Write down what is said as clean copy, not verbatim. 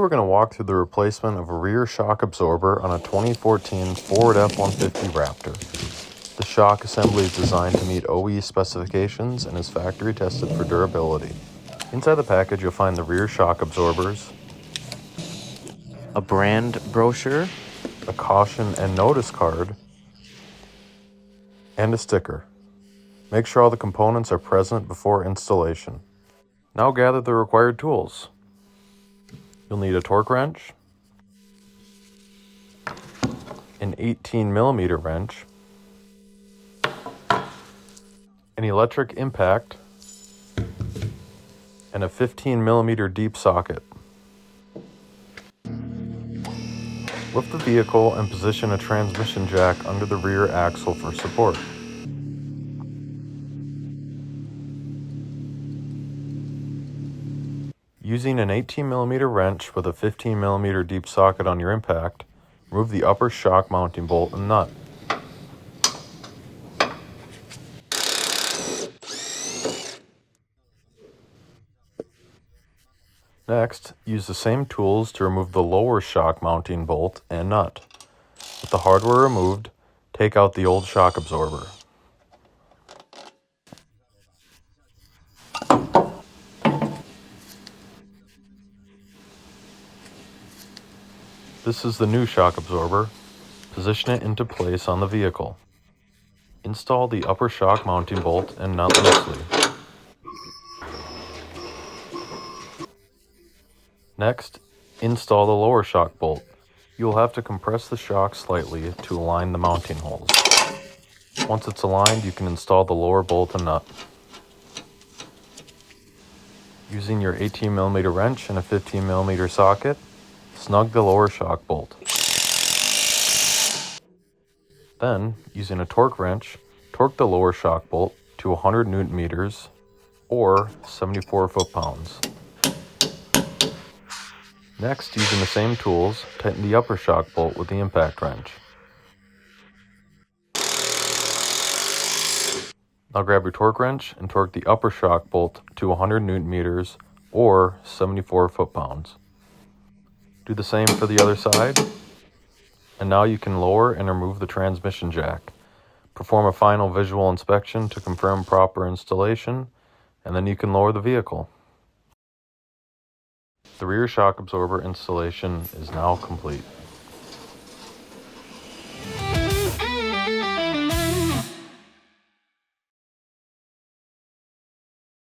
we're going to walk through the replacement of a rear shock absorber on a 2014 Ford F-150 Raptor. The shock assembly is designed to meet OE specifications and is factory tested for durability. Inside the package you'll find the rear shock absorbers, a brand brochure, a caution and notice card, and a sticker. Make sure all the components are present before installation. Now gather the required tools. You'll need a torque wrench, an 18mm wrench, an electric impact, and a 15mm deep socket. Lift the vehicle and position a transmission jack under the rear axle for support. Using an 18mm wrench with a 15mm deep socket on your impact, remove the upper shock mounting bolt and nut. Next, use the same tools to remove the lower shock mounting bolt and nut. With the hardware removed, take out the old shock absorber. This is the new shock absorber. Position it into place on the vehicle. Install the upper shock mounting bolt and nut loosely. Next, install the lower shock bolt. You will have to compress the shock slightly to align the mounting holes. Once it's aligned, you can install the lower bolt and nut. Using your 18mm wrench and a 15mm socket, snug the lower shock bolt. Then, using a torque wrench, torque the lower shock bolt to 100 Nm or 74 foot-pounds. Next, using the same tools, tighten the upper shock bolt with the impact wrench. Now grab your torque wrench and torque the upper shock bolt to 100 Nm or 74 foot-pounds. Do the same for the other side. And now you can lower and remove the transmission jack. Perform a final visual inspection to confirm proper installation, and then you can lower the vehicle. The rear shock absorber installation is now complete.